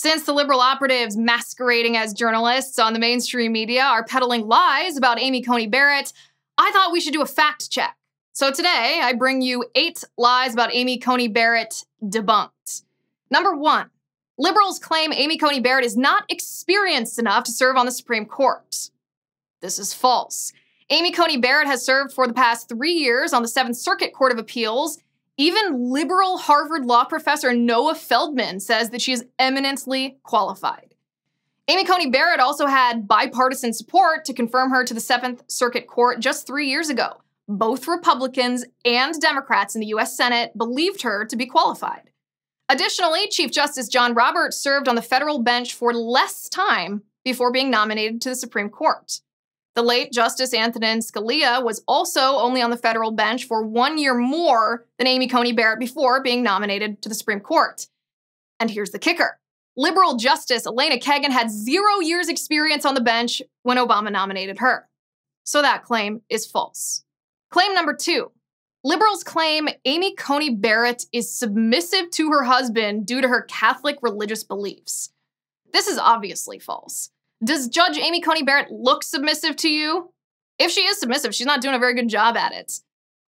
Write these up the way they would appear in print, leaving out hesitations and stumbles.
Since the liberal operatives masquerading as journalists on the mainstream media are peddling lies about Amy Coney Barrett, I thought we should do a fact check. So today, I bring you 8 lies about Amy Coney Barrett debunked. Number 1, liberals claim Amy Coney Barrett is not experienced enough to serve on the Supreme Court. This is false. Amy Coney Barrett has served for the past 3 years on the 7th Circuit Court of Appeals. Even liberal Harvard law professor Noah Feldman says that she is eminently qualified. Amy Coney Barrett also had bipartisan support to confirm her to the 7th Circuit Court just 3 years ago. Both Republicans and Democrats in the U.S. Senate believed her to be qualified. Additionally, Chief Justice John Roberts served on the federal bench for less time before being nominated to the Supreme Court. The late Justice Antonin Scalia was also only on the federal bench for 1 year more than Amy Coney Barrett before being nominated to the Supreme Court. And here's the kicker. Liberal Justice Elena Kagan had 0 years experience on the bench when Obama nominated her. So that claim is false. Claim number 2. Liberals claim Amy Coney Barrett is submissive to her husband due to her Catholic religious beliefs. This is obviously false. Does Judge Amy Coney Barrett look submissive to you? If she is submissive, she's not doing a very good job at it.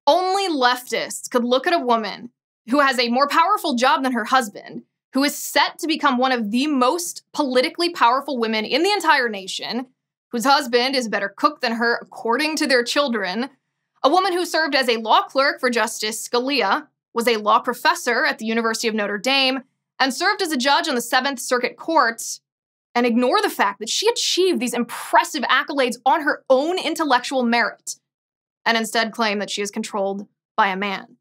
Only leftists could look at a woman who has a more powerful job than her husband, who is set to become one of the most politically powerful women in the entire nation, whose husband is a better cook than her according to their children, a woman who served as a law clerk for Justice Scalia, was a law professor at the University of Notre Dame, and served as a judge on the 7th Circuit Court, and ignore the fact that she achieved these impressive accolades on her own intellectual merit, and instead claim that she is controlled by a man.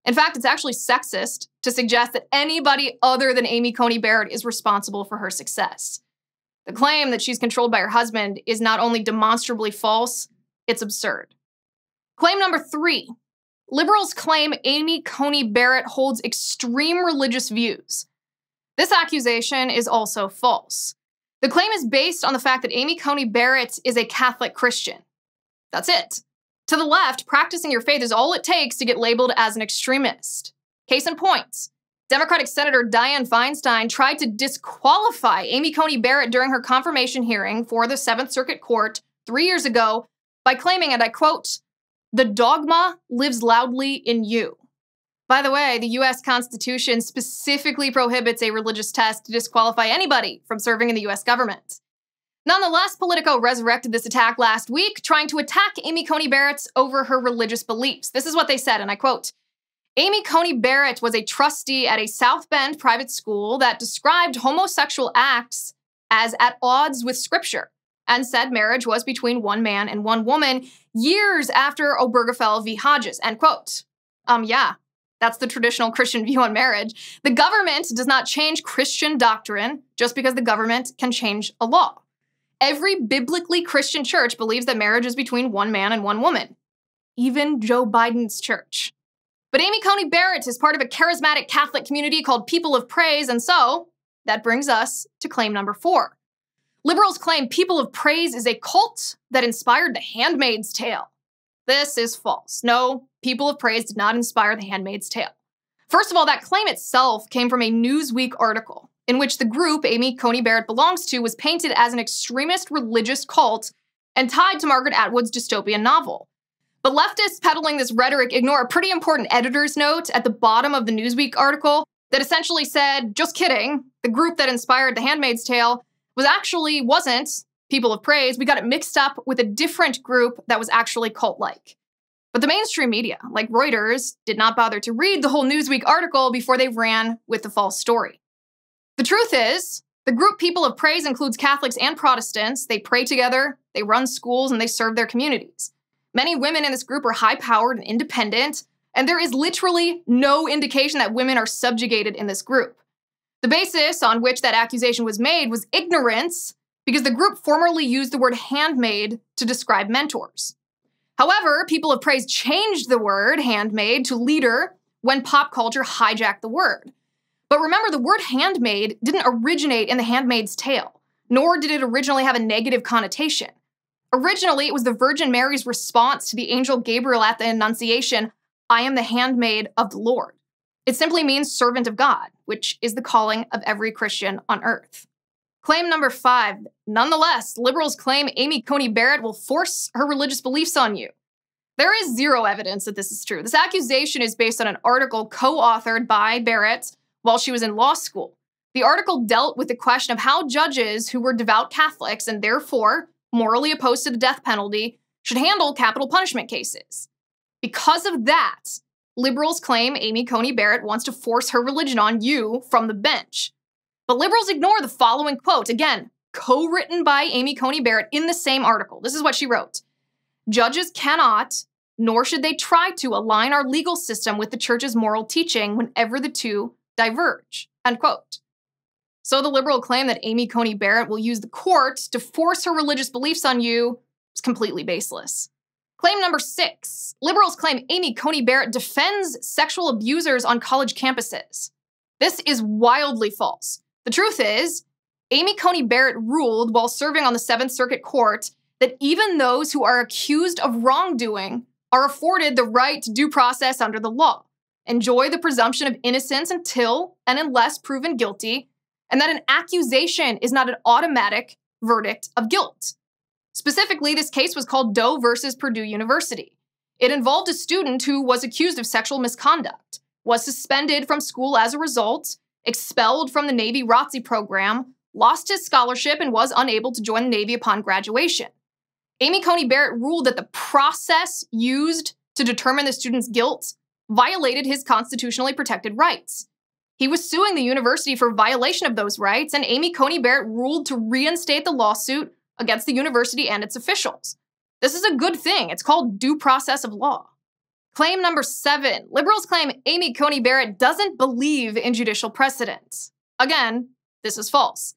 In fact, it's actually sexist to suggest that anybody other than Amy Coney Barrett is responsible for her success. The claim that she's controlled by her husband is not only demonstrably false, it's absurd. Claim number 3. Liberals claim Amy Coney Barrett holds extreme religious views. This accusation is also false. The claim is based on the fact that Amy Coney Barrett is a Catholic Christian. That's it. To the left, practicing your faith is all it takes to get labeled as an extremist. Case in point, Democratic Senator Dianne Feinstein tried to disqualify Amy Coney Barrett during her confirmation hearing for the 7th Circuit Court 3 years ago by claiming, and I quote, "The dogma lives loudly in you." By the way, the U.S. Constitution specifically prohibits a religious test to disqualify anybody from serving in the U.S. government. Nonetheless, Politico resurrected this attack last week, trying to attack Amy Coney Barrett over her religious beliefs. This is what they said, and I quote, "Amy Coney Barrett was a trustee at a South Bend private school that described homosexual acts as at odds with Scripture, and said marriage was between one man and one woman years after Obergefell v. Hodges," end quote. Yeah. That's the traditional Christian view on marriage. The government does not change Christian doctrine just because the government can change a law. Every biblically Christian church believes that marriage is between one man and one woman. Even Joe Biden's church. But Amy Coney Barrett is part of a charismatic Catholic community called People of Praise, and so that brings us to claim number 4. Liberals claim People of Praise is a cult that inspired The Handmaid's Tale. This is false. No, People of Praise did not inspire The Handmaid's Tale. First of all, that claim itself came from a Newsweek article in which the group Amy Coney Barrett belongs to was painted as an extremist religious cult and tied to Margaret Atwood's dystopian novel. But leftists peddling this rhetoric ignore a pretty important editor's note at the bottom of the Newsweek article that essentially said, just kidding, the group that inspired The Handmaid's Tale wasn't People of Praise. We got it mixed up with a different group that was actually cult-like. But the mainstream media, like Reuters, did not bother to read the whole Newsweek article before they ran with the false story. The truth is, the group People of Praise includes Catholics and Protestants. They pray together, they run schools, and they serve their communities. Many women in this group are high-powered and independent, and there is literally no indication that women are subjugated in this group. The basis on which that accusation was made was ignorance, because the group formerly used the word handmaid to describe mentors. However, People of Praise changed the word handmaid to leader when pop culture hijacked the word. But remember, the word handmaid didn't originate in The Handmaid's Tale, nor did it originally have a negative connotation. Originally, it was the Virgin Mary's response to the angel Gabriel at the Annunciation, "I am the handmaid of the Lord." It simply means servant of God, which is the calling of every Christian on earth. Claim number 5. Nonetheless, liberals claim Amy Coney Barrett will force her religious beliefs on you. There is zero evidence that this is true. This accusation is based on an article co-authored by Barrett while she was in law school. The article dealt with the question of how judges who were devout Catholics and therefore morally opposed to the death penalty should handle capital punishment cases. Because of that, liberals claim Amy Coney Barrett wants to force her religion on you from the bench. But liberals ignore the following quote, again, co-written by Amy Coney Barrett in the same article. This is what she wrote. Judges cannot, nor should they try to, align our legal system with the church's moral teaching whenever the two diverge, end quote. So the liberal claim that Amy Coney Barrett will use the court to force her religious beliefs on you is completely baseless. Claim number 6. Liberals claim Amy Coney Barrett defends sexual abusers on college campuses. This is wildly false. The truth is, Amy Coney Barrett ruled while serving on the 7th Circuit Court that even those who are accused of wrongdoing are afforded the right to due process under the law, enjoy the presumption of innocence until and unless proven guilty, and that an accusation is not an automatic verdict of guilt. Specifically, this case was called Doe versus Purdue University. It involved a student who was accused of sexual misconduct, was suspended from school as a result, expelled from the Navy ROTC program, lost his scholarship, and was unable to join the Navy upon graduation. Amy Coney Barrett ruled that the process used to determine the student's guilt violated his constitutionally protected rights. He was suing the university for violation of those rights, and Amy Coney Barrett ruled to reinstate the lawsuit against the university and its officials. This is a good thing. It's called due process of law. Claim number 7. Liberals claim Amy Coney Barrett doesn't believe in judicial precedent. Again, this is false.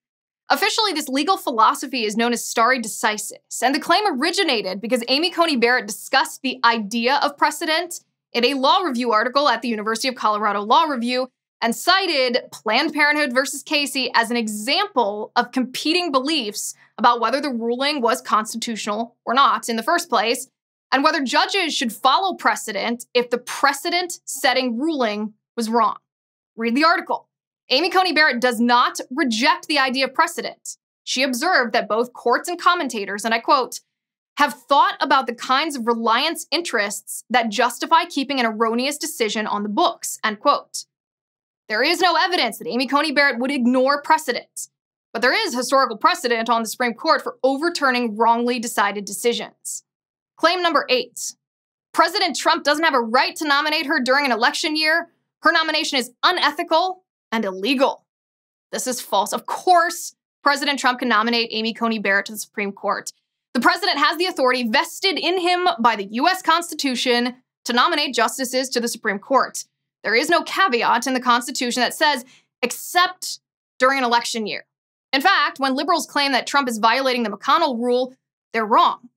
Officially, this legal philosophy is known as stare decisis, and the claim originated because Amy Coney Barrett discussed the idea of precedent in a law review article at the University of Colorado Law Review and cited Planned Parenthood versus Casey as an example of competing beliefs about whether the ruling was constitutional or not in the first place, and whether judges should follow precedent if the precedent-setting ruling was wrong. Read the article. Amy Coney Barrett does not reject the idea of precedent. She observed that both courts and commentators, and I quote, have thought about the kinds of reliance interests that justify keeping an erroneous decision on the books, end quote. There is no evidence that Amy Coney Barrett would ignore precedent, but there is historical precedent on the Supreme Court for overturning wrongly decided decisions. Claim number 8. President Trump doesn't have a right to nominate her during an election year. Her nomination is unethical and illegal. This is false. Of course, President Trump can nominate Amy Coney Barrett to the Supreme Court. The president has the authority vested in him by the U.S. Constitution to nominate justices to the Supreme Court. There is no caveat in the Constitution that says, except during an election year. In fact, when liberals claim that Trump is violating the McConnell rule, they're wrong.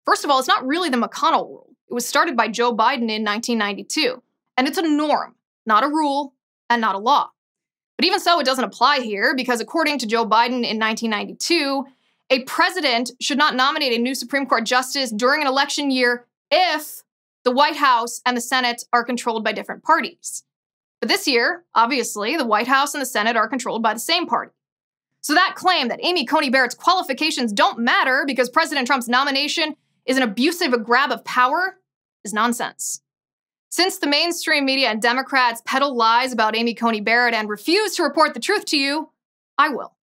First of all, it's not really the McConnell rule. It was started by Joe Biden in 1992, and it's a norm, not a rule, and not a law. But even so, it doesn't apply here because according to Joe Biden in 1992, a president should not nominate a new Supreme Court justice during an election year if the White House and the Senate are controlled by different parties. But this year, obviously, the White House and the Senate are controlled by the same party. So that claim that Amy Coney Barrett's qualifications don't matter because President Trump's nomination is an abusive grab of power is nonsense. Since the mainstream media and Democrats peddle lies about Amy Coney Barrett and refuse to report the truth to you, I will.